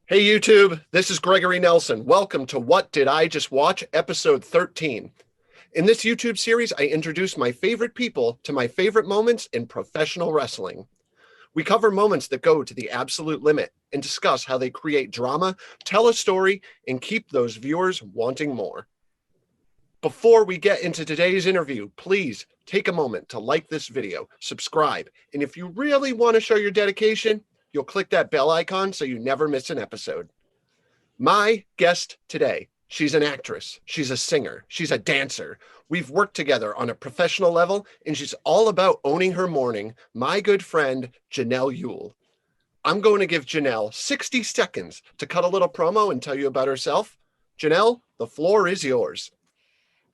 Hey YouTube, this is Gregory Nelson. Welcome to What Did I Just Watch, episode 13. In this YouTube series, I introduce my favorite people to my favorite moments in professional wrestling. We cover moments that go to the absolute limit and discuss how they create drama, tell a story, and keep those viewers wanting more. Before we get into today's interview, please take a moment to like this video, subscribe, and if you really want to show your dedication, you'll click that bell icon so you never miss an episode. My guest today, she's an actress, she's a singer, she's a dancer. We've worked together on a professional level, and she's all about owning her morning. My good friend, Janelle Yull. I'm going to give Janelle 60 seconds to cut a little promo and tell you about herself. Janelle, the floor is yours.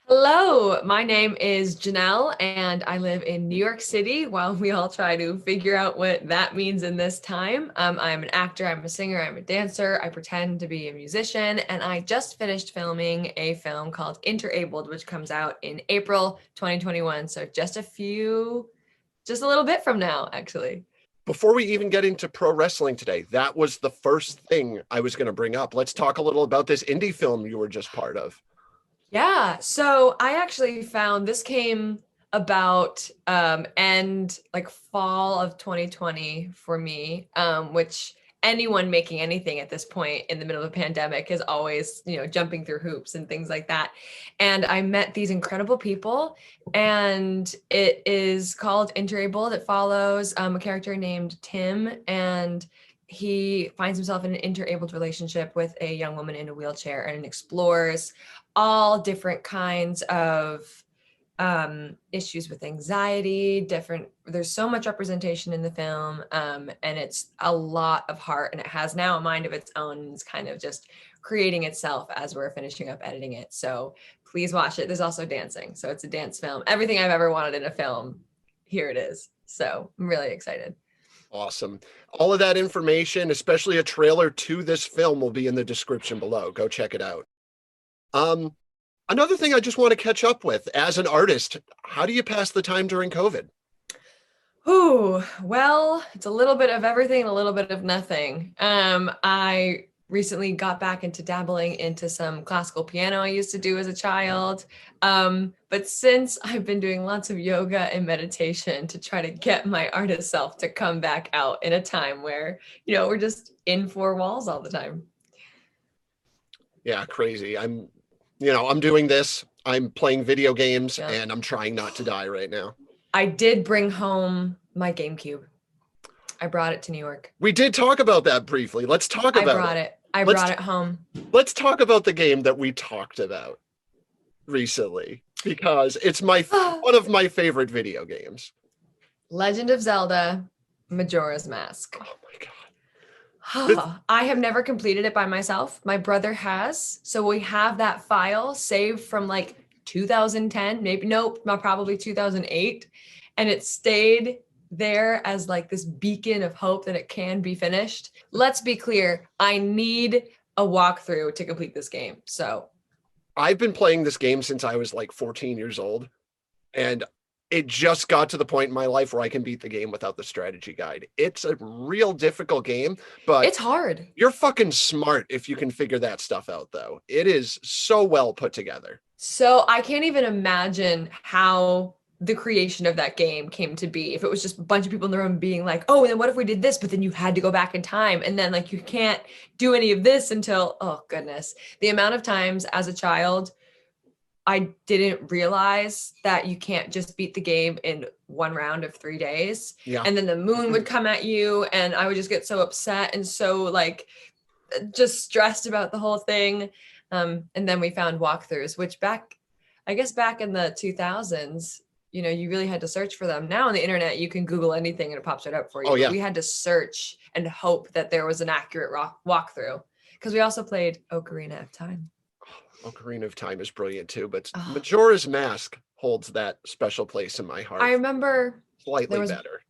Hello, my name is Janelle and I live in New York City while we all try to figure out what that means in this time. I'm an actor, I'm a singer, I'm a dancer, I pretend to be a musician, and I just finished filming a film called Interabled, which comes out in April 2021. So just a little bit from now, actually. Before we even get into pro wrestling today, that was the first thing I was going to bring up. Let's talk a little about this indie film you were just part of. Yeah, so I actually found this came about end like fall of 2020 for me, which anyone making anything at this point in the middle of a pandemic is always, jumping through hoops and things like that. And I met these incredible people, and it is called Interabled. It follows a character named Tim, and he finds himself in an interabled relationship with a young woman in a wheelchair and explores all different kinds of issues with anxiety. There's so much representation in the film, and it's a lot of heart, and it has now a mind of its own, and it's kind of just creating itself as we're finishing up editing it. So please watch it. There's also dancing, so it's a dance film. Everything I've ever wanted in a film, here it is. So I'm really excited. Awesome. All of that information, especially a trailer to this film, will be in the description below. Go check it out. Another thing I just want to catch up with, as an artist, how do you pass the time during COVID? Oh, well, it's a little bit of everything and a little bit of nothing. I recently got back into dabbling into some classical piano I used to do as a child. But since I've been doing lots of yoga and meditation to try to get my artist self to come back out in a time where, we're just in four walls all the time. Yeah, crazy. I'm doing this. I'm playing video games, Yeah. and I'm trying not to die right now. I did bring home my GameCube. I brought it to New York. We did talk about that briefly. Let's talk about it. I brought it home. Let's talk about the game that we talked about recently, because it's one of my favorite video games. Legend of Zelda, Majora's Mask. Oh my God. I have never completed it by myself. My brother has. So we have that file saved from like 2010, probably 2008. And it stayed there as like this beacon of hope that it can be finished. Let's be clear, I need a walkthrough to complete this game. So I've been playing this game since I was like 14 years old, and it just got to the point in my life where I can beat the game without the strategy guide. It's a real difficult game, but it's hard. You're fucking smart if you can figure that stuff out, though. It is so well put together. So I can't even imagine how the creation of that game came to be. If it was just a bunch of people in the room being like, oh, and then what if we did this? But then you had to go back in time. And then like, you can't do any of this until, oh goodness. The amount of times as a child, I didn't realize that you can't just beat the game in one round of 3 days. Yeah. And then the moon would come at you, and I would just get so upset and so like just stressed about the whole thing. And then we found walkthroughs, which back in the 2000s, you really had to search for them. Now on the internet, you can Google anything and it pops right up for you. Oh, yeah. But we had to search and hope that there was an accurate walkthrough, because we also played Ocarina of Time. Ocarina of Time is brilliant too, but Majora's Mask holds that special place in my heart. I remember slightly better.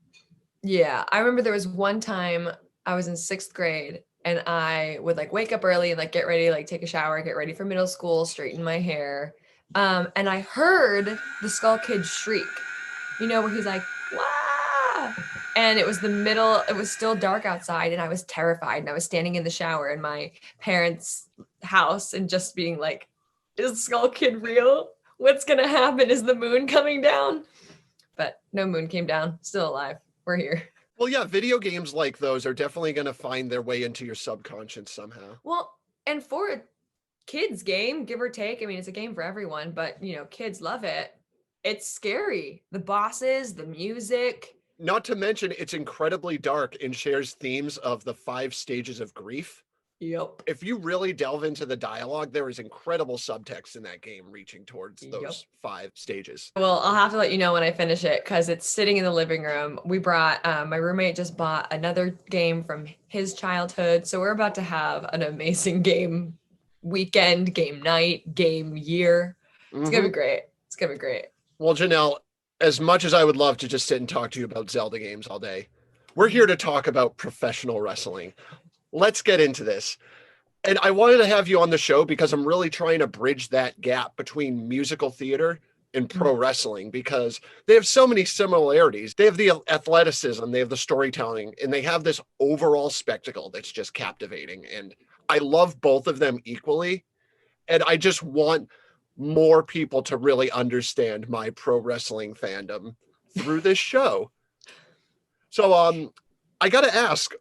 Yeah, I remember there was one time I was in 6th grade, and I would like wake up early and like get ready, like take a shower, get ready for middle school, straighten my hair. And I heard the Skull Kid shriek, where he's like, "Wah!" And it was it was still dark outside and I was terrified and I was standing in the shower in my parents' house and just being like, is Skull Kid real? What's gonna happen? Is the moon coming down? But no moon came down, still alive. We're here. Well, yeah, video games like those are definitely going to find their way into your subconscious somehow. Well, and for a kids game, give or take, I mean, it's a game for everyone, but kids love it. It's scary. The bosses, the music. Not to mention, it's incredibly dark and shares themes of the 5 stages of grief. Yep. If you really delve into the dialogue, there is incredible subtext in that game reaching towards those Yep. 5 stages. Well, I'll have to let you know when I finish it because it's sitting in the living room. We brought, my roommate just bought another game from his childhood. So we're about to have an amazing game weekend, game night, game year. It's going to be great. It's going to be great. Well, Janelle, as much as I would love to just sit and talk to you about Zelda games all day, we're here to talk about professional wrestling. Let's get into this. And I wanted to have you on the show because I'm really trying to bridge that gap between musical theater and pro wrestling because they have so many similarities. They have the athleticism, they have the storytelling, and they have this overall spectacle that's just captivating. And I love both of them equally. And I just want more people to really understand my pro wrestling fandom through this show. So I got to ask,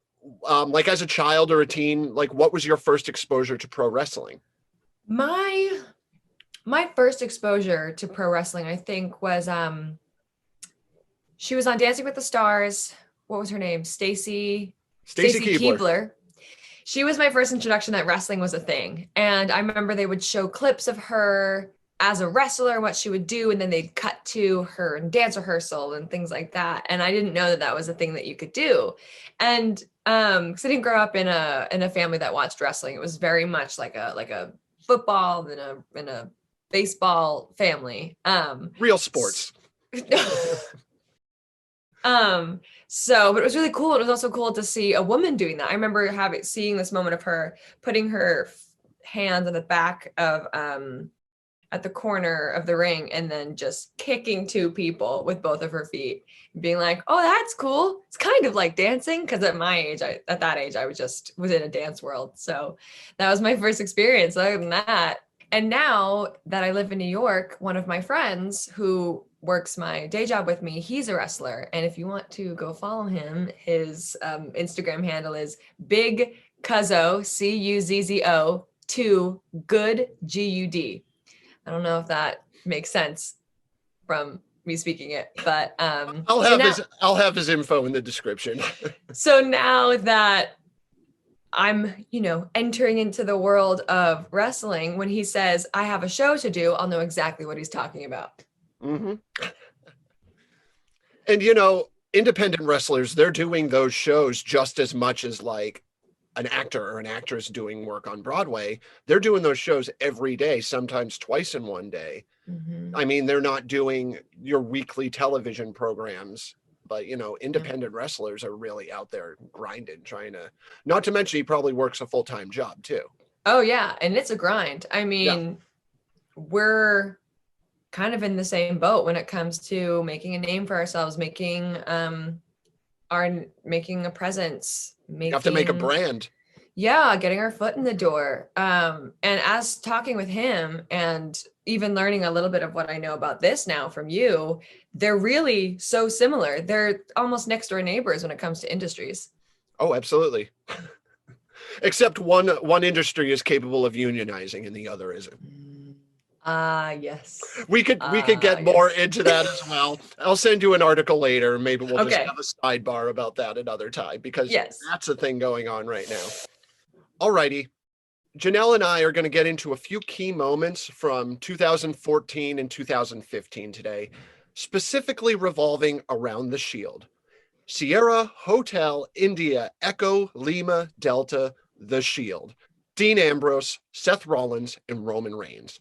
like as a child or a teen, like what was your first exposure to pro wrestling? My first exposure to pro wrestling, I think, was she was on Dancing with the Stars. What was her name? Stacy Keibler. She was my first introduction that wrestling was a thing. And I remember they would show clips of her as a wrestler, what she would do, and then they'd cut to her dance rehearsal and things like that. And I didn't know that that was a thing that you could do. And because I didn't grow up in a family that watched wrestling, it was very much like a football and a baseball family. Real sports. But it was really cool. It was also cool to see a woman doing that. I remember seeing this moment of her putting her hands on the back of at the corner of the ring and then just kicking 2 people with both of her feet, being like, "Oh, that's cool." It's kind of like dancing because at that age, I was in a dance world. So that was my first experience. Other than that, and now that I live in New York, one of my friends who works my day job with me, he's a wrestler. And if you want to go follow him, his Instagram handle is Big Cuzzo, Cuzzo, 2 Good Gud. I don't know if that makes sense from me speaking it, but I'll have his info in the description. So now that I'm, entering into the world of wrestling, when he says I have a show to do, I'll know exactly what he's talking about. Mm-hmm. And independent wrestlers, they're doing those shows just as much as like an actor or an actress doing work on Broadway. They're doing those shows every day, sometimes twice in one day. Mm-hmm. I mean, they're not doing your weekly television programs, but independent wrestlers are really out there grinding, trying to, not to mention he probably works a full-time job too. Oh yeah. And it's a grind. I mean, we're kind of in the same boat when it comes to making a name for ourselves, making a presence. You have to make a brand. Yeah, getting our foot in the door. And as talking with him and even learning a little bit of what I know about this now from you, they're really so similar. They're almost next door neighbors when it comes to industries. Oh, absolutely. Except one industry is capable of unionizing and the other isn't. Yes. We could get more into that as well. I'll send you an article later. Maybe we'll just have a sidebar about that another time because that's a thing going on right now. Alrighty. Janelle and I are going to get into a few key moments from 2014 and 2015 today, specifically revolving around the Shield. Sierra, Hotel, India, Echo, Lima, Delta, the Shield. Dean Ambrose, Seth Rollins, and Roman Reigns.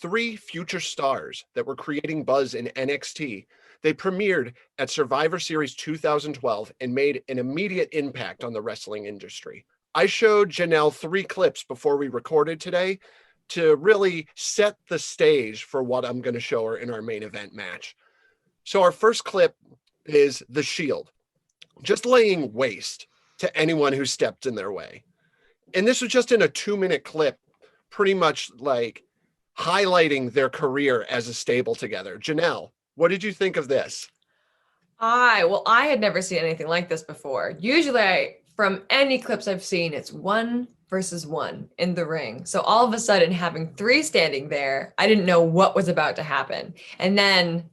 3 future stars that were creating buzz in NXT. They premiered at Survivor Series 2012 and made an immediate impact on the wrestling industry. I showed Janelle 3 clips before we recorded today to really set the stage for what I'm going to show her in our main event match. So our first clip is The Shield. just laying waste to anyone who stepped in their way. And this was just in a 2-minute clip, pretty much like highlighting their career as a stable together. Janelle, what did you think of this? I had never seen anything like this before. Usually from any clips I've seen, it's 1 versus 1 in the ring. So all of a sudden having 3 standing there, I didn't know what was about to happen. And then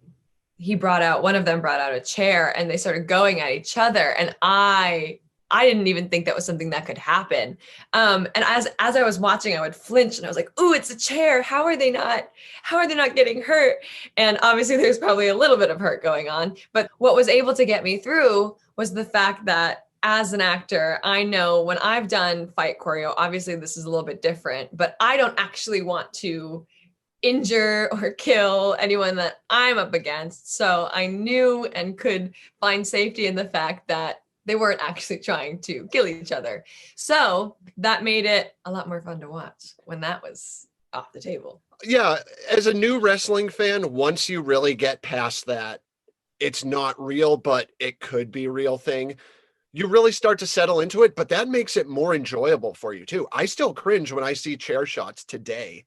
one of them brought out a chair and they started going at each other. And I didn't even think that was something that could happen. And as I was watching, I would flinch and I was like, "Ooh, it's a chair. How are they not getting hurt?" And obviously there's probably a little bit of hurt going on. But what was able to get me through was the fact that as an actor, I know when I've done fight choreo, obviously this is a little bit different, but I don't actually want to injure or kill anyone that I'm up against. So I knew and could find safety in the fact that they weren't actually trying to kill each other. So that made it a lot more fun to watch when that was off the table. Yeah, as a new wrestling fan, once you really get past that, it's not real, but it could be real thing, you really start to settle into it, but that makes it more enjoyable for you too. I still cringe when I see chair shots today.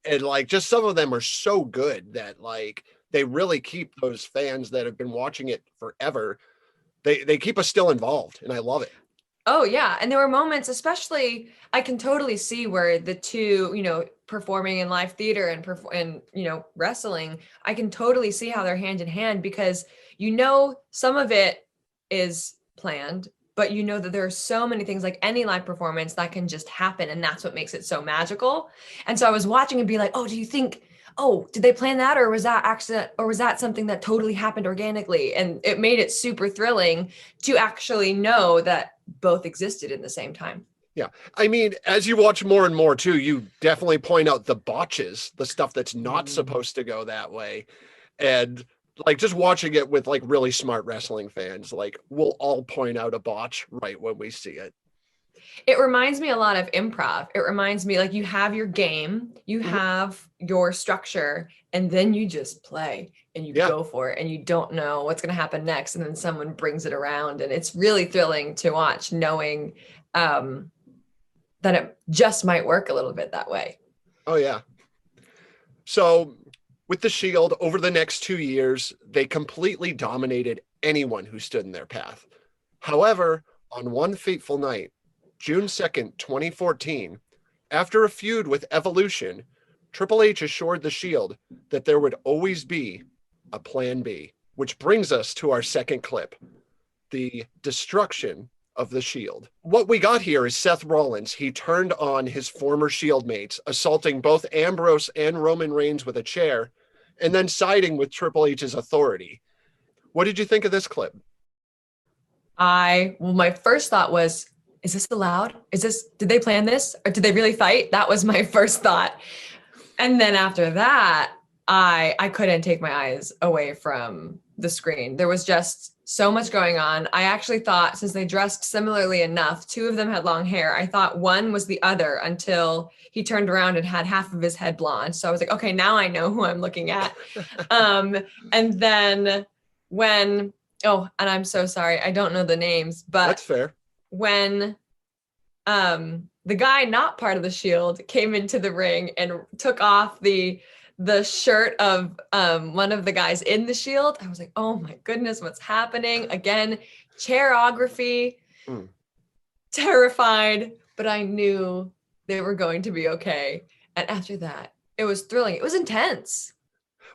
And like just some of them are so good that like they really keep those fans that have been watching it forever. They keep us still involved, and I love it. Oh yeah, and there were moments, especially I can totally see where the two, performing in live theater and wrestling, I can totally see how they're hand in hand because some of it is planned, but that there are so many things like any live performance that can just happen, and that's what makes it so magical. And so I was watching and be like, "Oh, do you think did they plan that, or was that accident, or was that something that totally happened organically?" And it made it super thrilling to actually know that both existed in the same time. Yeah. I mean, as you watch more and more too, you definitely point out the botches, the stuff that's not supposed to go that way. And like just watching it with like really smart wrestling fans, like we'll all point out a botch right when we see it. It reminds me a lot of improv. It reminds me like you have your game, you have your structure, and then you just play and you go for it and you don't know what's going to happen next. And then someone brings it around and it's really thrilling to watch knowing that it just might work a little bit that way. Oh, yeah. So with the Shield over the next 2 years, they completely dominated anyone who stood in their path. However, on one fateful night, June 2nd, 2014, after a feud with Evolution, Triple H assured the Shield that there would always be a plan B, which brings us to our second clip, the destruction of the Shield. What we got here is Seth Rollins. He turned on his former Shield mates, assaulting both Ambrose and Roman Reigns with a chair, and then siding with Triple H's authority. What did you think of this clip? My first thought was, is this allowed? Did they plan this? Or did they really fight? That was my first thought. And then after that, I couldn't take my eyes away from the screen. There was just so much going on. I actually thought, since they dressed similarly enough, 2 of them had long hair, I thought one was the other until he turned around and had half of his head blonde. So I was like, okay, now I know who I'm looking at. And then and I'm so sorry, I don't know the names, but that's fair. When the guy not part of the Shield came into the ring and took off the shirt of one of the guys in the Shield, I was like, oh my goodness, what's happening? Again, chairography, terrified, but I knew they were going to be okay. And after that, it was thrilling. It was intense.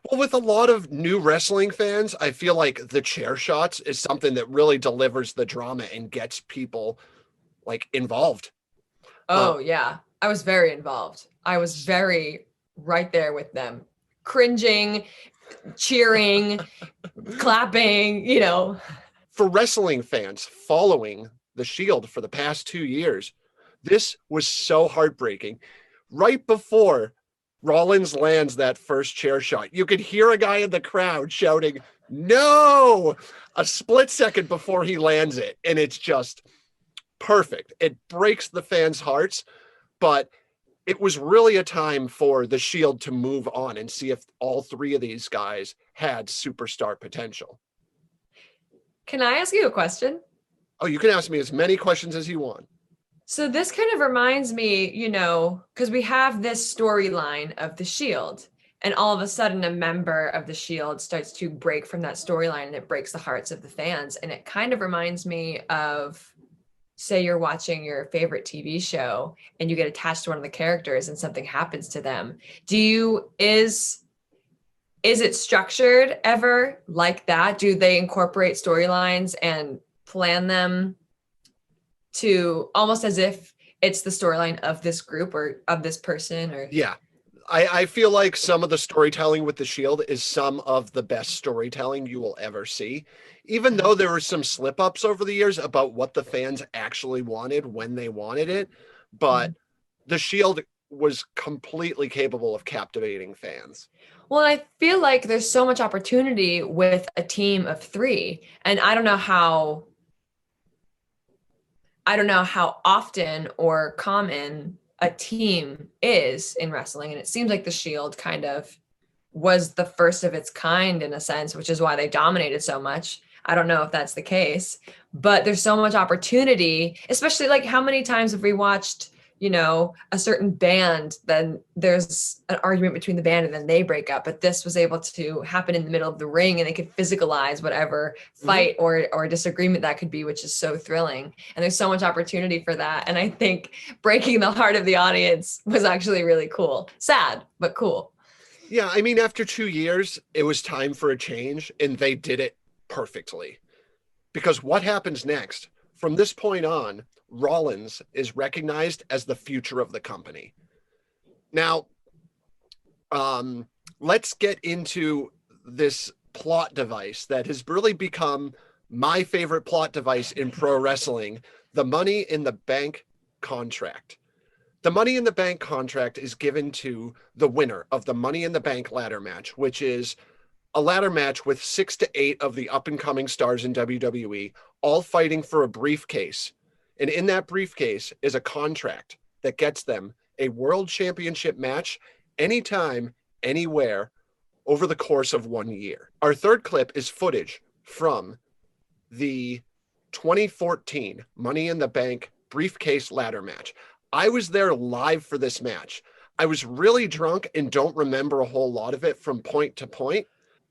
Well, with a lot of new wrestling fans, I feel like the chair shots is something that really delivers the drama and gets people like involved. Oh yeah, I was very involved. I was very right there with them, cringing, cheering, clapping, For wrestling fans following the Shield for the past 2 years, this was so heartbreaking. Right before Rollins lands that first chair shot, you could hear a guy in the crowd shouting, "No!" a split second before he lands it. And it's just perfect. It breaks the fans' hearts, but it was really a time for the Shield to move on and see if all 3 of these guys had superstar potential. Can I ask you a question? Oh, you can ask me as many questions as you want. So this kind of reminds me, because we have this storyline of the Shield, and all of a sudden a member of the Shield starts to break from that storyline and it breaks the hearts of the fans. And it kind of reminds me of, say you're watching your favorite TV show and you get attached to one of the characters and something happens to them. Is it structured ever like that? Do they incorporate storylines and plan them to almost as if it's the storyline of this group or of this person? Or Yeah. I feel like some of the storytelling with the Shield is some of the best storytelling you will ever see. Even though there were some slip ups over the years about what the fans actually wanted when they wanted it, but the Shield was completely capable of captivating fans. Well, I feel like there's so much opportunity with a team of three, and I don't know how often or common a team is in wrestling. And it seems like the Shield kind of was the first of its kind in a sense, which is why they dominated so much. I don't know if that's the case, but there's so much opportunity, especially like how many times have we watched, a certain band, then there's an argument between the band and then they break up. But this was able to happen in the middle of the ring and they could physicalize whatever fight or disagreement that could be, which is so thrilling. And there's so much opportunity for that. And I think breaking the heart of the audience was actually really cool. Sad, but cool. Yeah, I mean, after 2 years, it was time for a change, and they did it perfectly. Because what happens next? From this point on, Rollins is recognized as the future of the company. Now, let's get into this plot device that has really become my favorite plot device in pro wrestling, the Money in the Bank contract. The Money in the Bank contract is given to the winner of the Money in the Bank ladder match, which is a ladder match with 6 to 8 of the up-and-coming stars in WWE, all fighting for a briefcase. And in that briefcase is a contract that gets them a world championship match anytime, anywhere, over the course of 1 year. Our third clip is footage from the 2014 Money in the Bank briefcase ladder match. I was there live for this match. I was really drunk and don't remember a whole lot of it from point to point.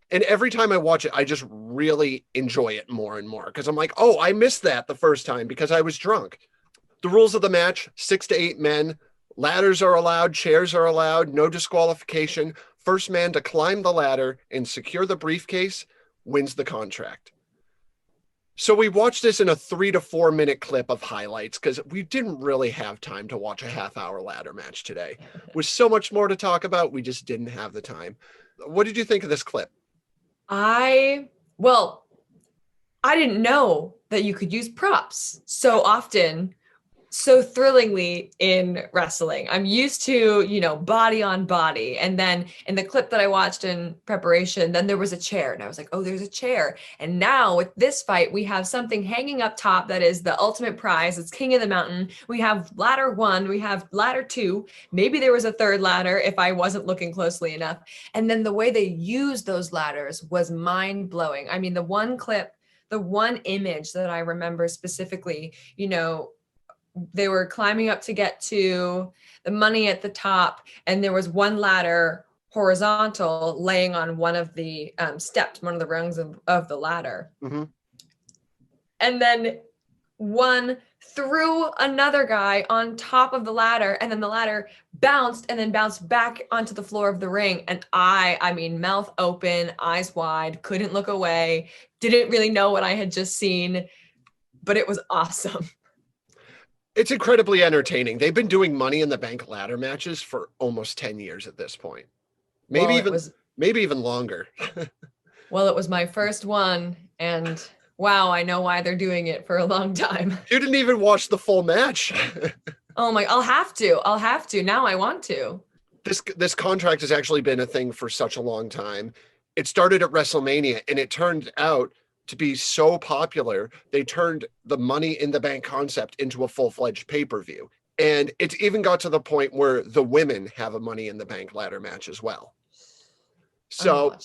And every time I watch it, I just really enjoy it more and more because I'm like, oh, I missed that the first time because I was drunk. The rules of the match, 6 to 8 men, ladders are allowed, chairs are allowed, no disqualification. First man to climb the ladder and secure the briefcase wins the contract. So we watched this in a 3 to 4 minute clip of highlights because we didn't really have time to watch a half-hour ladder match today. With so much more to talk about, we just didn't have the time. What did you think of this clip? I didn't know that you could use props so often, so thrillingly in wrestling. I'm used to, body on body. And then in the clip that I watched in preparation, then there was a chair and I was like, oh, there's a chair. And now with this fight, we have something hanging up top that is the ultimate prize. It's King of the Mountain. We have ladder 1, we have ladder 2. Maybe there was a third ladder if I wasn't looking closely enough. And then the way they used those ladders was mind blowing. I mean, the one image that I remember specifically, they were climbing up to get to the money at the top, and there was one ladder horizontal laying on one of the steps, one of the rungs of the ladder. Mm-hmm. And then one threw another guy on top of the ladder, and then the ladder bounced and then bounced back onto the floor of the ring. And I mean, mouth open, eyes wide, couldn't look away, didn't really know what I had just seen, but it was awesome. It's incredibly entertaining. They've been doing Money in the Bank ladder matches for almost 10 years at this point. Maybe even longer. Well, it was my first one, and wow, I know why they're doing it for a long time. You didn't even watch the full match. Oh my, I'll have to. Now I want to. This contract has actually been a thing for such a long time. It started at WrestleMania, and it turned out to be so popular, they turned the Money in the Bank concept into a full-fledged pay-per-view. And it's even got to the point where the women have a Money in the Bank ladder match as well. So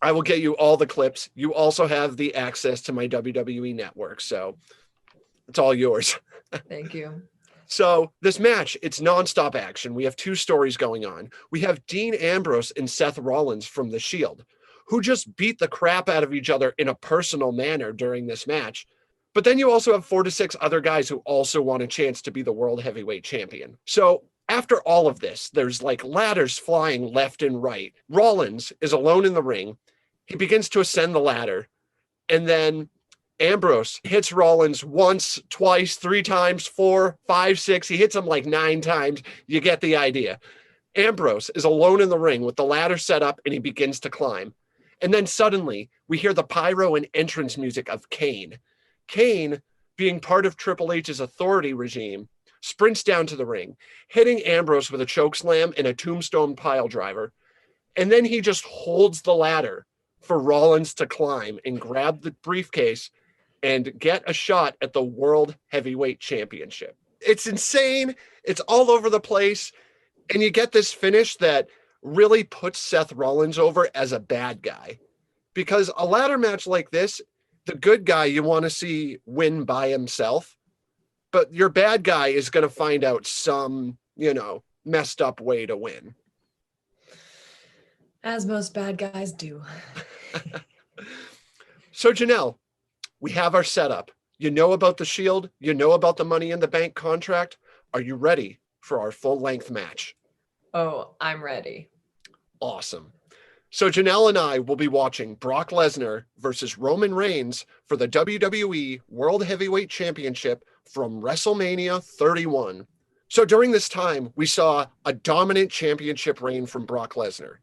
I will get you all the clips. You also have the access to my WWE network, so it's all yours. Thank you. So this match, it's nonstop action. We have two stories going on. We have Dean Ambrose and Seth Rollins from The Shield, who just beat the crap out of each other in a personal manner during this match. But then you also have 4 to 6 other guys who also want a chance to be the World Heavyweight Champion. So after all of this, there's like ladders flying left and right. Rollins is alone in the ring. He begins to ascend the ladder, and then Ambrose hits Rollins once, twice, 3 times, 4, 5, 6. He hits him like 9 times. You get the idea. Ambrose is alone in the ring with the ladder set up, and he begins to climb. And then suddenly we hear the pyro and entrance music of Kane. Kane, being part of Triple H's authority regime, sprints down to the ring, hitting Ambrose with a chokeslam and a tombstone pile driver. And then he just holds the ladder for Rollins to climb and grab the briefcase and get a shot at the World Heavyweight Championship. It's insane. It's all over the place. And you get this finish that really puts Seth Rollins over as a bad guy. Because a ladder match like this, the good guy you want to see win by himself. But your bad guy is going to find out some, messed up way to win. As most bad guys do. So Janelle, we have our setup. You know about the Shield. You know about the Money in the Bank contract. Are you ready for our full-length match? Oh, I'm ready. Awesome. So Janelle and I will be watching Brock Lesnar versus Roman Reigns for the WWE World Heavyweight Championship from WrestleMania 31. So during this time, we saw a dominant championship reign from Brock Lesnar.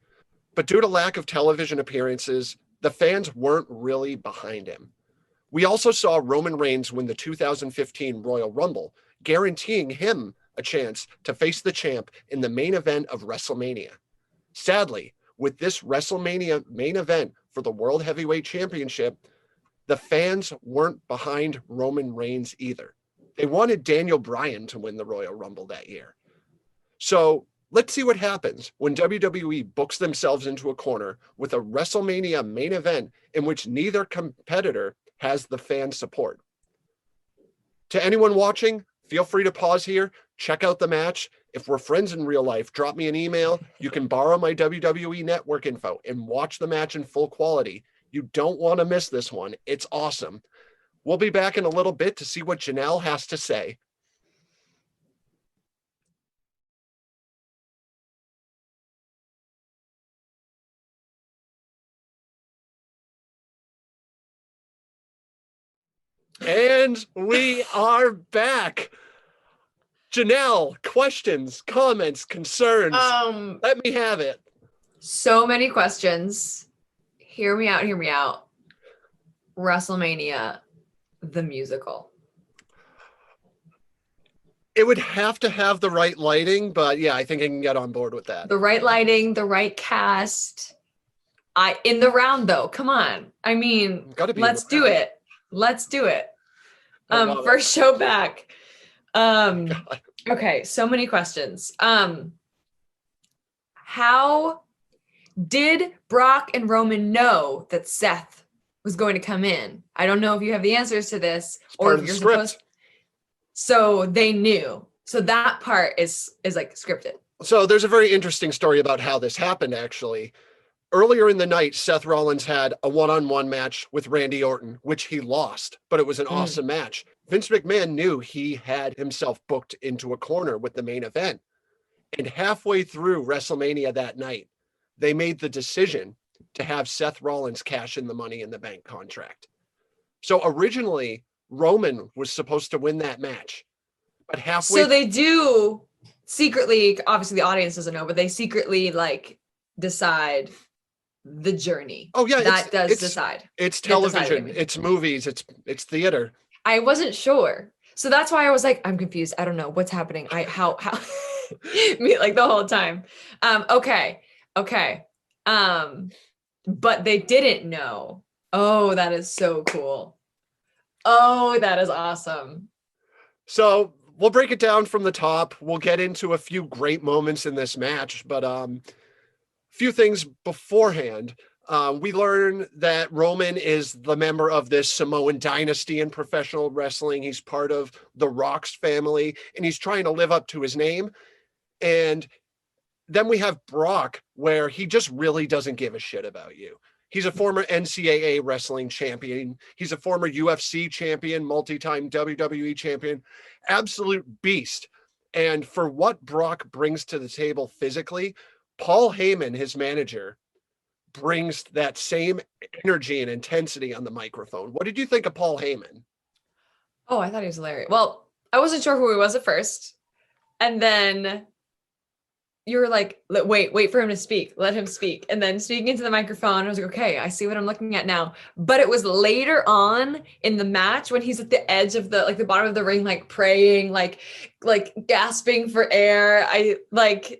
But due to lack of television appearances, the fans weren't really behind him. We also saw Roman Reigns win the 2015 Royal Rumble, guaranteeing him a chance to face the champ in the main event of WrestleMania. Sadly, with this WrestleMania main event for the World Heavyweight Championship, the fans weren't behind Roman Reigns either. They wanted Daniel Bryan to win the Royal Rumble that year. So let's see what happens when WWE books themselves into a corner with a WrestleMania main event in which neither competitor has the fan support. To anyone watching, feel free to pause here, check out the match. If we're friends in real life, drop me an email. You can borrow my WWE network info and watch the match in full quality. You don't want to miss this one. It's awesome. We'll be back in a little bit to see what Janelle has to say. And we are back. Janelle, questions, comments, concerns. Let me have it. So many questions. Hear me out, hear me out. WrestleMania, the musical. It would have to have the right lighting, but yeah, I think I can get on board with that. The right lighting, the right cast. In the round though, come on. I mean, let's do it. Let's do it. First show back. Okay, so many questions. How did Brock and Roman know that Seth was going to come in? I don't know if you have the answers to this, or if you're supposed. So they knew. So that part is like scripted. So there's a very interesting story about how this happened, actually. Earlier in the night, Seth Rollins had a one-on-one match with Randy Orton, which he lost, but it was an awesome match. Vince McMahon knew he had himself booked into a corner with the main event. And halfway through WrestleMania that night, they made the decision to have Seth Rollins cash in the Money in the Bank contract. So originally, Roman was supposed to win that match. But halfway... So they do secretly, obviously the audience doesn't know, but they secretly decide the journey. Oh yeah, that does decide. It's television, it's movies, it's theater. I wasn't sure, so that's why I was like, I'm confused. I don't know what's happening. How me like the whole time. Okay. But they didn't know. Oh, that is so cool. Oh, that is awesome. So we'll break it down from the top. We'll get into a few great moments in this match, but few things beforehand. We learn that Roman is the member of this Samoan dynasty in professional wrestling. He's part of the Rock's family, and he's trying to live up to his name. And then we have Brock, where he just really doesn't give a shit about you. He's a former NCAA wrestling champion. He's a former UFC champion, multi-time WWE champion, absolute beast. And for what Brock brings to the table physically, Paul Heyman, his manager, brings that same energy and intensity on the microphone. What did you think of Paul Heyman? Oh, I thought he was hilarious. Well, I wasn't sure who he was at first. And then you were like, wait for him to speak. Let him speak. And then speaking into the microphone, I was like, okay, I see what I'm looking at now. But it was later on in the match when he's at the edge of the bottom of the ring, like praying, like gasping for air.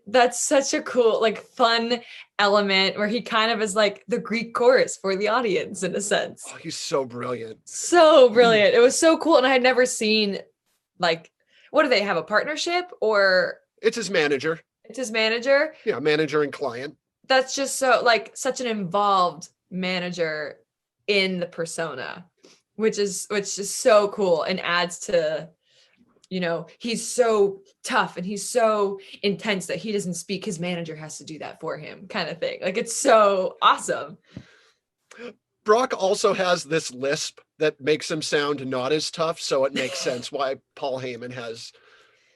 That's such a cool, like fun element where he kind of is like the Greek chorus for the audience in a sense. Oh, he's so brilliant. So brilliant. It was so cool. And I had never seen, like, what do they have, a partnership or? It's his manager. It's his manager? Yeah, manager and client. That's just so, like, such an involved manager in the persona, which is so cool and adds to, he's so tough and he's so intense that he doesn't speak. His manager has to do that for him, kind of thing. Like, it's so awesome. Brock also has this lisp that makes him sound not as tough, so it makes sense why Paul Heyman has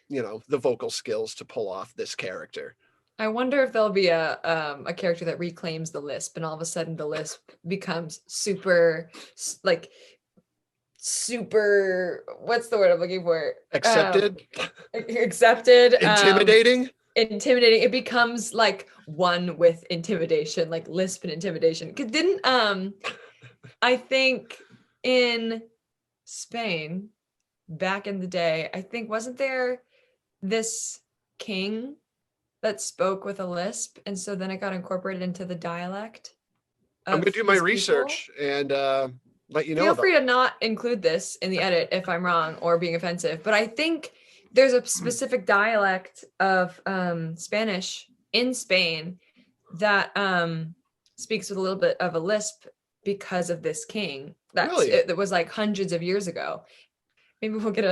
the vocal skills to pull off this character. I wonder if there'll be a character that reclaims the lisp and all of a sudden the lisp becomes super, what's the word I'm looking for? Accepted? Accepted. Intimidating? Intimidating. It becomes like one with intimidation, like lisp and intimidation. Cause didn't, I think in Spain back in the day, wasn't there this king that spoke with a lisp, and so then it got incorporated into the dialect? I'm gonna do my research and let you know. Feel free to not include this in the edit if I'm wrong or being offensive, but I think there's a specific dialect of Spanish in Spain that speaks with a little bit of a lisp because of this king. That was like hundreds of years ago. Maybe we'll get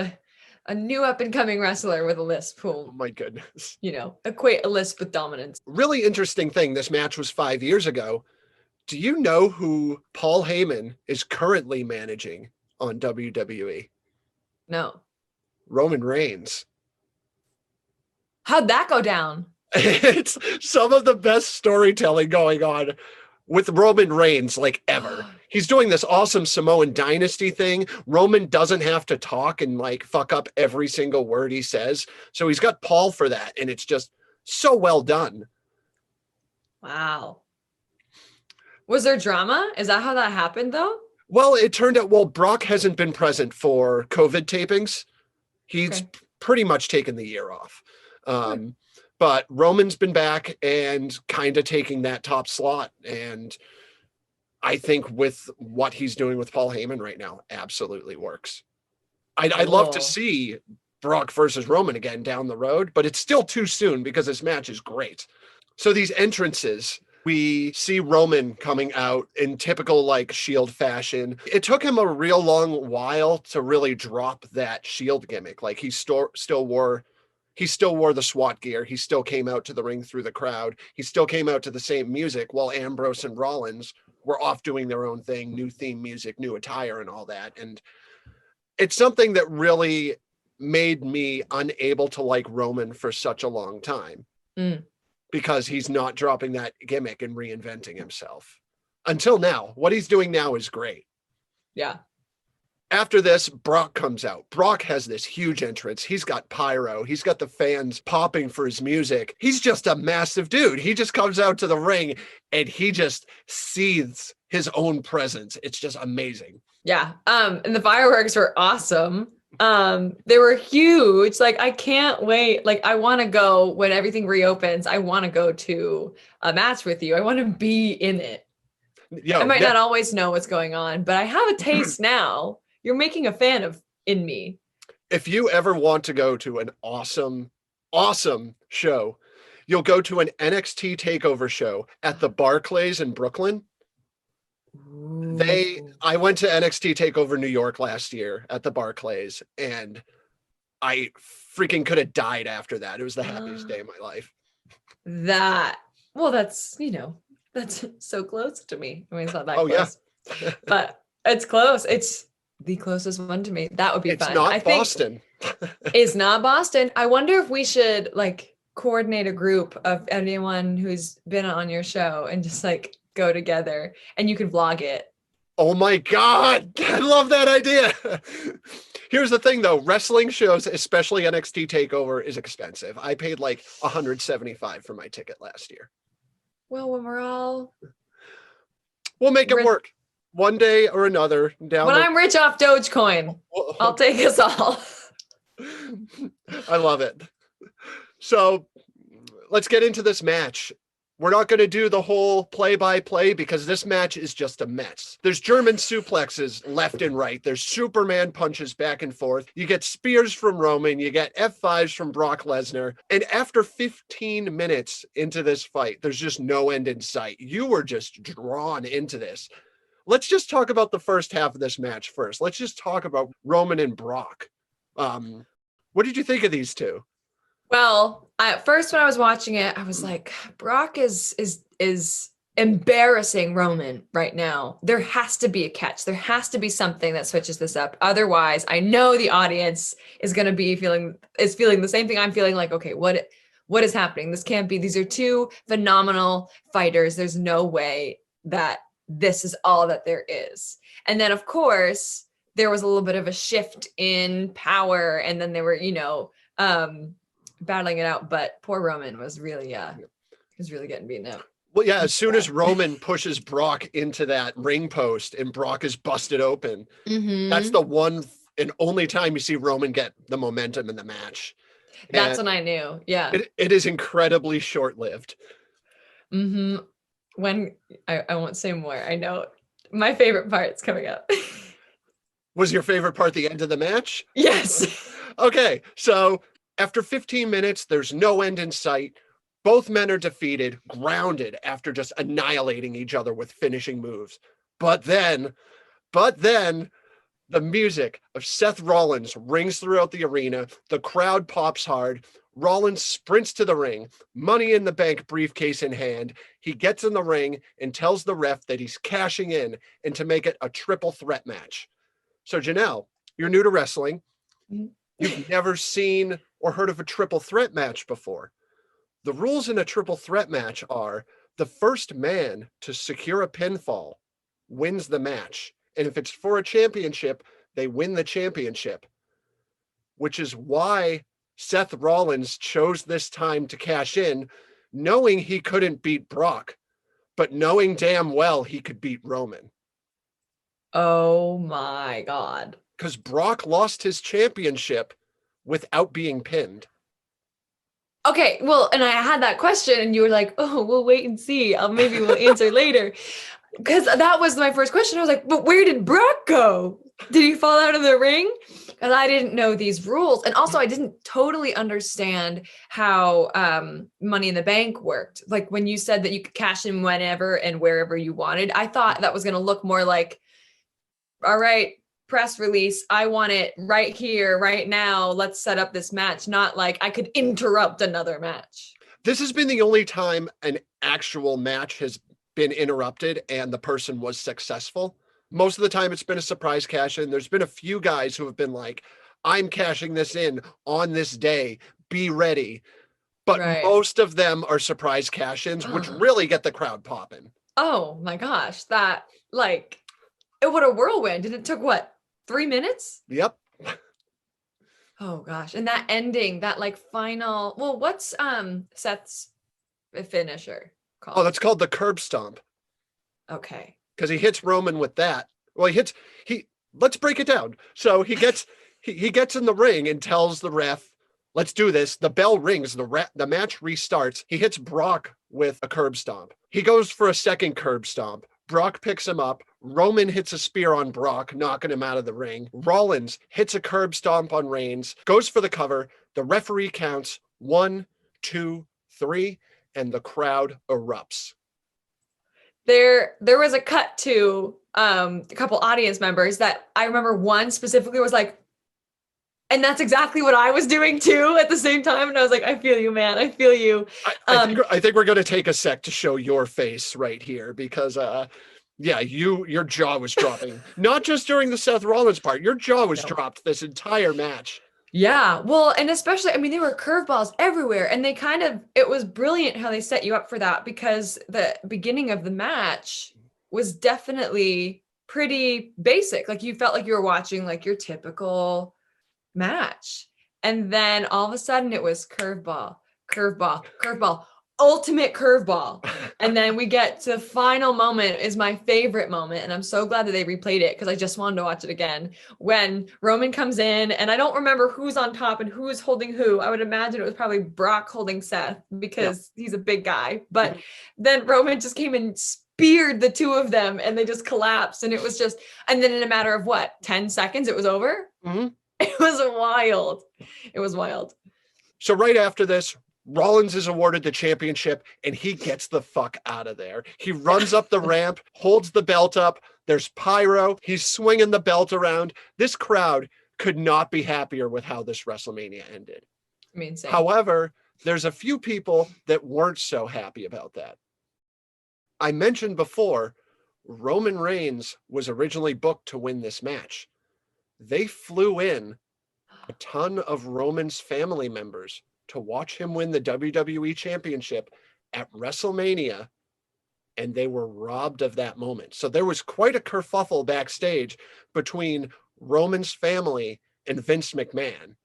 a new up and coming wrestler with a lisp who'll, oh my goodness, equate a lisp with dominance. Really interesting thing. This match was 5 years ago. Do you know who Paul Heyman is currently managing on WWE? No. Roman Reigns. How'd that go down? It's some of the best storytelling going on with Roman Reigns, like ever. He's doing this awesome Samoan dynasty thing. Roman doesn't have to talk and like fuck up every single word he says. So he's got Paul for that. And it's just so well done. Wow. Was there drama? Is that how that happened though? Well, it turned out, Brock hasn't been present for COVID tapings. He's pretty much taken the year off. But Roman's been back and kind of taking that top slot. And I think with what he's doing with Paul Heyman right now, absolutely works. I'd love to see Brock versus Roman again down the road, but it's still too soon because this match is great. So these entrances, we see Roman coming out in typical like Shield fashion. It took him a real long while to really drop that Shield gimmick. Like he still wore the SWAT gear. He still came out to the ring through the crowd. He still came out to the same music while Ambrose and Rollins were off doing their own thing, new theme music, new attire and all that. And it's something that really made me unable to like Roman for such a long time because he's not dropping that gimmick and reinventing himself. Until now, what he's doing now is great. Yeah. After this, Brock comes out. Brock has this huge entrance. He's got pyro. He's got the fans popping for his music. He's just a massive dude. He just comes out to the ring and he just seethes his own presence. It's just amazing. Yeah. And the fireworks were awesome. They were huge. Like, I can't wait. Like, I want to go when everything reopens. I want to go to a match with you. I want to be in it. I might not always know what's going on, but I have a taste now. You're making a fan in me. If you ever want to go to an awesome, awesome show, you'll go to an NXT takeover show at the Barclays in Brooklyn. I went to NXT TakeOver New York last year at the Barclays, and I freaking could have died after that. It was the happiest day of my life. Well, that's, that's so close to me. I mean, it's not that Oh, close, yeah. but it's close. It's the closest one to me. That would be It's fun. not I think Boston. it's not Boston. I wonder if we should like coordinate a group of anyone who's been on your show and just like go together and you could vlog it. Oh my God. I love that idea. Here's the thing though. Wrestling shows, especially NXT TakeOver, is expensive. I paid like $175 for my ticket last year. Well, when we'll make it work one day or another. I'm rich off Dogecoin, I'll take us all. I love it. So let's get into this match. We're not going to do the whole play-by-play because this match is just a mess. There's German suplexes left and right. There's Superman punches back and forth. You get spears from Roman. You get F5s from Brock Lesnar. And after 15 minutes into this fight, there's just no end in sight. You were just drawn into this. Let's just talk about the first half of this match first. Let's just talk about Roman and Brock. What did you think of these two? Well, at first when I was watching it, I was like, Brock is embarrassing Roman right now. There has to be a catch. There has to be something that switches this up. Otherwise, I know the audience is going to be feeling the same thing I'm feeling, like, okay, what is happening? This can't be. These are two phenomenal fighters. There's no way that this is all that there is. And then of course, there was a little bit of a shift in power, and then they were, battling it out, but poor Roman was really getting beaten up. Well, yeah, as soon as Roman pushes Brock into that ring post and Brock is busted open, that's the one and only time you see Roman get the momentum in the match. That's when I knew. Yeah. It is incredibly short-lived. When I won't say more. I know my favorite part's coming up. Was your favorite part the end of the match? Yes. Okay, so after 15 minutes, there's no end in sight. Both men are defeated, grounded after just annihilating each other with finishing moves. But then the music of Seth Rollins rings throughout the arena. The crowd pops hard. Rollins sprints to the ring, Money in the Bank briefcase in hand. He gets in the ring and tells the ref that he's cashing in and to make it a triple threat match. So Janelle, you're new to wrestling. You've never seen or heard of a triple threat match before. The rules in a triple threat match are the first man to secure a pinfall wins the match. And if it's for a championship, they win the championship, which is why Seth Rollins chose this time to cash in, knowing he couldn't beat Brock, but knowing damn well he could beat Roman. Oh my God. Because Brock lost his championship without being pinned. Okay, well, and I had that question and you were like, oh, we'll wait and see. Maybe we'll answer later. Because that was my first question. I was like, but where did Brock go? Did he fall out of the ring? Because I didn't know these rules. And also I didn't totally understand how Money in the Bank worked. Like when you said that you could cash in whenever and wherever you wanted, I thought that was going to look more like, all right, press release, I want it right here, right now. Let's set up this match. Not like I could interrupt another match. This has been the only time an actual match has been interrupted and the person was successful. Most of the time it's been a surprise cash in. There's been a few guys who have been like, I'm cashing this in on this day, be ready. But most of them are surprise cash ins, which really get the crowd popping. Oh my gosh. That what a whirlwind. And it took 3 minutes? Yep. Oh gosh. And that ending, that final, well, what's Seth's finisher called? Oh, that's called the curb stomp. Okay. Because he hits Roman with that. Well, let's break it down. So he gets in the ring and tells the ref, let's do this. The bell rings, the match restarts. He hits Brock with a curb stomp. He goes for a second curb stomp. Brock picks him up. Roman hits a spear on Brock, knocking him out of the ring. Rollins hits a curb stomp on Reigns, goes for the cover. The referee counts 1, 2, 3, and the crowd erupts. there was a cut to a couple audience members that I remember one specifically was like, and that's exactly what I was doing too at the same time. And I was like, I feel you, man. I feel you. I think we're going to take a sec to show your face right here because, yeah, your jaw was dropping. Not just during the Seth Rollins part. Your jaw was dropped this entire match. Yeah. Well, and especially, I mean, they were curveballs everywhere. And it was brilliant how they set you up for that because the beginning of the match was definitely pretty basic. Like you felt like you were watching like your typical match. And then all of a sudden it was curveball, curveball, curveball, ultimate curveball. And then we get to the final moment is my favorite moment. And I'm so glad that they replayed it because I just wanted to watch it again. When Roman comes in, and I don't remember who's on top and who's holding who. I would imagine it was probably Brock holding Seth because he's a big guy. But then Roman just came and speared the two of them and they just collapsed. And it was just, and then in a matter of what, 10 seconds, it was over? Mm-hmm. It was wild. It was wild. So right after this, Rollins is awarded the championship and he gets the fuck out of there. He runs up the ramp, holds the belt up. There's pyro. He's swinging the belt around. This crowd could not be happier with how this WrestleMania ended. I mean, same. However, there's a few people that weren't so happy about that. I mentioned before, Roman Reigns was originally booked to win this match. They flew in a ton of Roman's family members to watch him win the WWE Championship at WrestleMania, and they were robbed of that moment. So there was quite a kerfuffle backstage between Roman's family and Vince McMahon.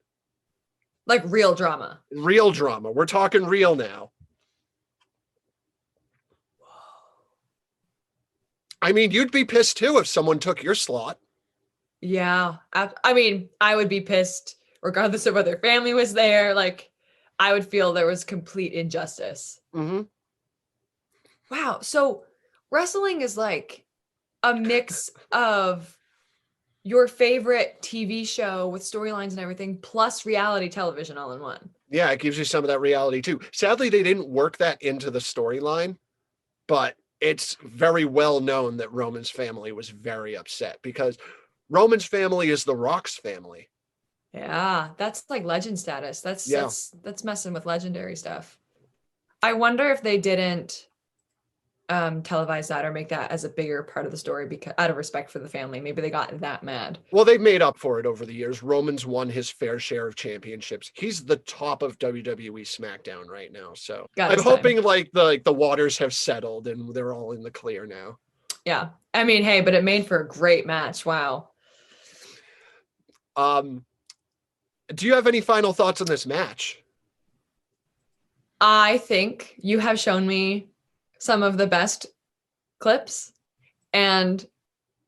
Like real drama. Real drama. We're talking real now. I mean, you'd be pissed too if someone took your slot. Yeah. I mean, I would be pissed regardless of whether family was there. Like, I would feel there was complete injustice. Mm-hmm. Wow. So wrestling is like a mix of your favorite TV show with storylines and everything, plus reality television all in one. Yeah, it gives you some of that reality too. Sadly, they didn't work that into the storyline, but it's very well known that Roman's family was very upset because Roman's family is The Rock's family. Yeah, that's like legend status. That's messing with legendary stuff. I wonder if they didn't televise that or make that as a bigger part of the story because out of respect for the family. Maybe they got that mad. Well, they've made up for it over the years. Roman's won his fair share of championships. He's the top of WWE SmackDown right now. So I'm hoping like the waters have settled and they're all in the clear now. Yeah. I mean, hey, but it made for a great match. Wow. Do you have any final thoughts on this match? I think you have shown me some of the best clips, and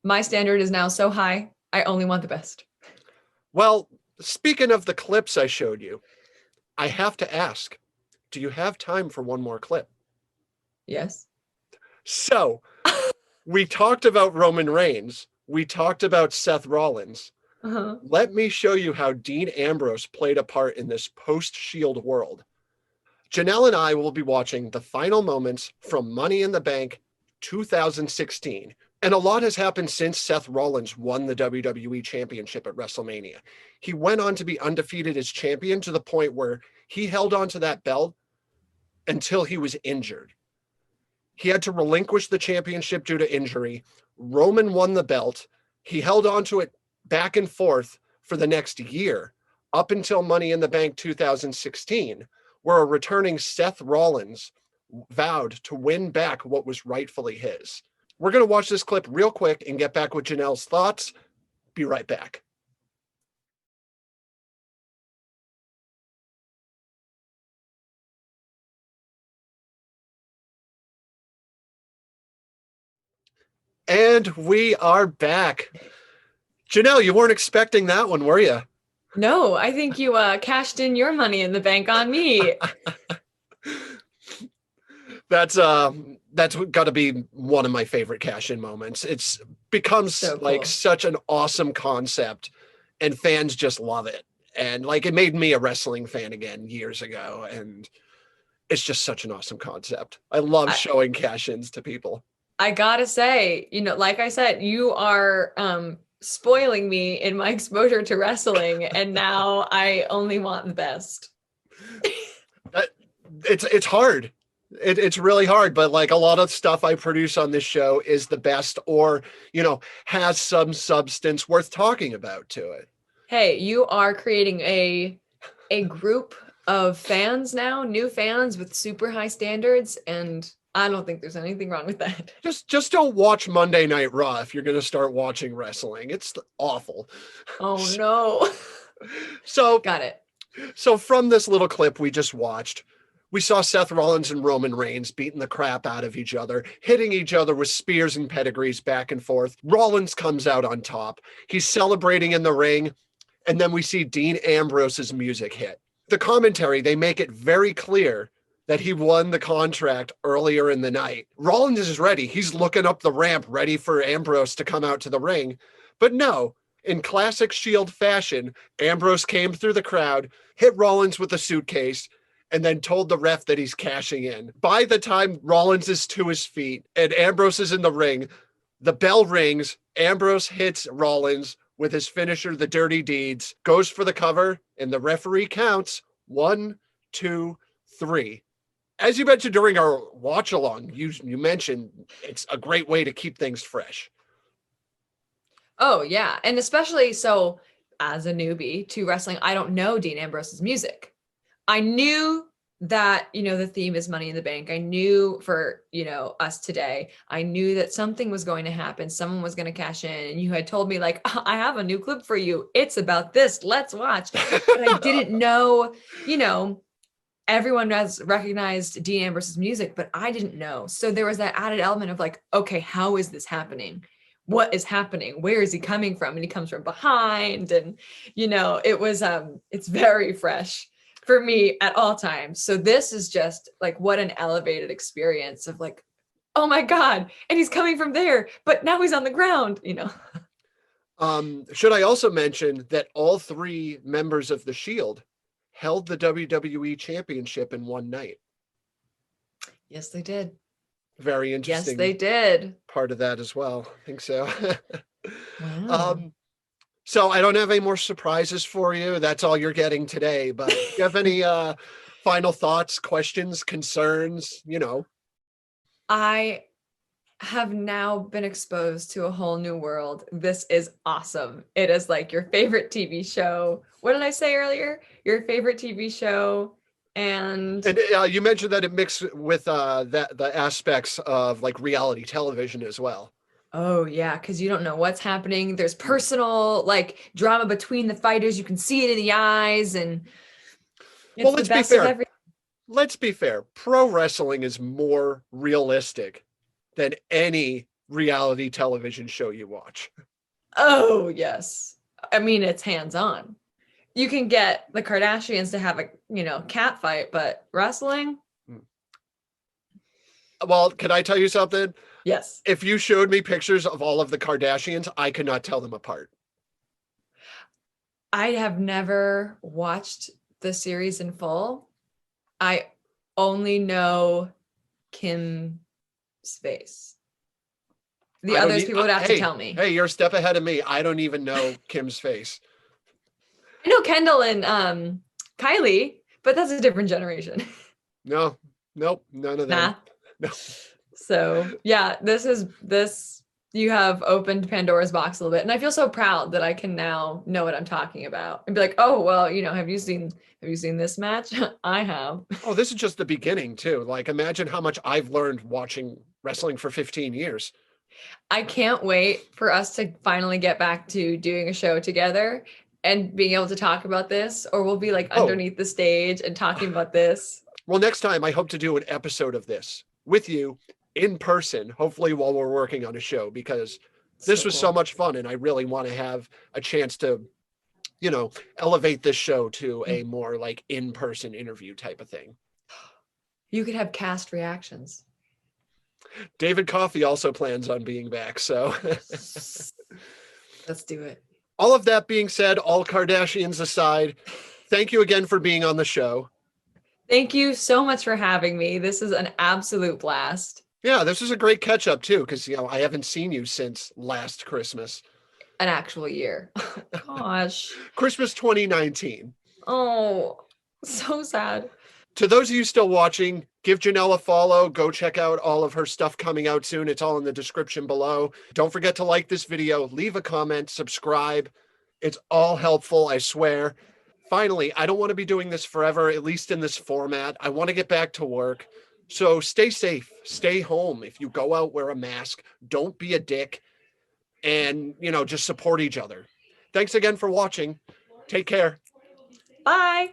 my standard is now so high, I only want the best. Well, speaking of the clips I showed you, I have to ask, do you have time for one more clip? Yes. So, we talked about Roman Reigns. We talked about Seth Rollins. Uh-huh. Let me show you how Dean Ambrose played a part in this post-Shield world. Janelle and I will be watching the final moments from Money in the Bank 2016. And a lot has happened since Seth Rollins won the WWE Championship at WrestleMania. He went on to be undefeated as champion to the point where he held on to that belt until he was injured. He had to relinquish the championship due to injury. Roman won the belt. He held on to it back and forth for the next year, up until Money in the Bank 2016, where a returning Seth Rollins vowed to win back what was rightfully his. We're going to watch this clip real quick and get back with Janelle's thoughts. Be right back. And we are back. Janelle, you weren't expecting that one, were you? No, I think you cashed in your Money in the Bank on me. That's got to be one of my favorite cash-in moments. It's becomes so cool. Like such an awesome concept, and fans just love it. And like it made me a wrestling fan again years ago, and it's just such an awesome concept. I love showing cash-ins to people. I gotta say, like I said, you are spoiling me in my exposure to wrestling, and now I only want the best. That, it's hard. It's really hard, but like a lot of stuff I produce on this show is the best, or has some substance worth talking about to it. Hey, you are creating a group of fans now, new fans with super high standards, and I don't think there's anything wrong with that. Just don't watch Monday Night Raw if you're going to start watching wrestling. It's awful. Oh no. So Got it. So from this little clip we just watched, we saw Seth Rollins and Roman Reigns beating the crap out of each other, hitting each other with spears and pedigrees back and forth. Rollins comes out on top. He's celebrating in the ring, and then we see Dean Ambrose's music hit. The commentary, they make it very clear that he won the contract earlier in the night. Rollins is ready. He's looking up the ramp, ready for Ambrose to come out to the ring. But no, in classic Shield fashion, Ambrose came through the crowd, hit Rollins with a suitcase, and then told the ref that he's cashing in. By the time Rollins is to his feet and Ambrose is in the ring, the bell rings. Ambrose hits Rollins with his finisher, the Dirty Deeds, goes for the cover, and the referee counts 1, 2, 3. As you mentioned during our watch along, you mentioned it's a great way to keep things fresh. Oh yeah, and especially so as a newbie to wrestling, I don't know Dean Ambrose's music. I knew that, the theme is Money in the Bank. I knew for, us today, I knew that something was going to happen. Someone was going to cash in. And you had told me like, I have a new clip for you. It's about this. Let's watch. But I didn't know, everyone has recognized Dean Ambrose's music, but I didn't know. So there was that added element of like, okay, how is this happening? What is happening? Where is he coming from? And he comes from behind. And, it was, it's very fresh for me at all times. So this is just like, what an elevated experience of like, oh my God. And he's coming from there, but now he's on the ground, Should I also mention that all three members of the Shield held the WWE Championship in one night? Yes, they did. Very interesting. Yes, they did. Part of that as well. I think so. Wow. So I don't have any more surprises for you. That's all you're getting today. But do you have any final thoughts, questions, concerns? I have now been exposed to a whole new world. This is awesome. It is like your favorite TV show. What did I say earlier? Your favorite TV show. And you mentioned that it mixed with the aspects of like reality television as well. Oh yeah, because you don't know what's happening. There's personal like drama between the fighters. You can see it in the eyes, and it's well, the best of everything. Let's be fair. Pro wrestling is more realistic than any reality television show you watch. Oh yes, I mean it's hands-on. You can get the Kardashians to have a cat fight, but wrestling. Well, can I tell you something? Yes. If you showed me pictures of all of the Kardashians, I could not tell them apart. I have never watched the series in full. I only know Kim's face. The others people would have to tell me. Hey, you're a step ahead of me. I don't even know Kim's face. I know Kendall and Kylie, but that's a different generation. No, nope, none of them. No. So yeah, you have opened Pandora's box a little bit. And I feel so proud that I can now know what I'm talking about and be like, oh, well, have you seen this match? I have. Oh, this is just the beginning too. Like, imagine how much I've learned watching wrestling for 15 years. I can't wait for us to finally get back to doing a show together and being able to talk about this, or we'll be like underneath the stage and talking about this. Well, next time I hope to do an episode of this with you in person, hopefully while we're working on a show, because this was so much fun. And I really want to have a chance to, elevate this show to a more like in-person interview type of thing. You could have cast reactions. David Coffey also plans on being back. So let's do it. All of that being said, all Kardashians aside, thank you again for being on the show. Thank you so much for having me. This is an absolute blast. Yeah, this is a great catch up too, because I haven't seen you since last Christmas. An actual year. Oh, gosh. Christmas 2019. Oh, so sad. To those of you still watching, give Janelle a follow. Go check out all of her stuff coming out soon. It's all in the description below. Don't forget to like this video, leave a comment, subscribe. It's all helpful, I swear. Finally, I don't want to be doing this forever, at least in this format. I want to get back to work. So stay safe, stay home. If you go out, wear a mask. Don't be a dick. And, just support each other. Thanks again for watching. Take care. Bye.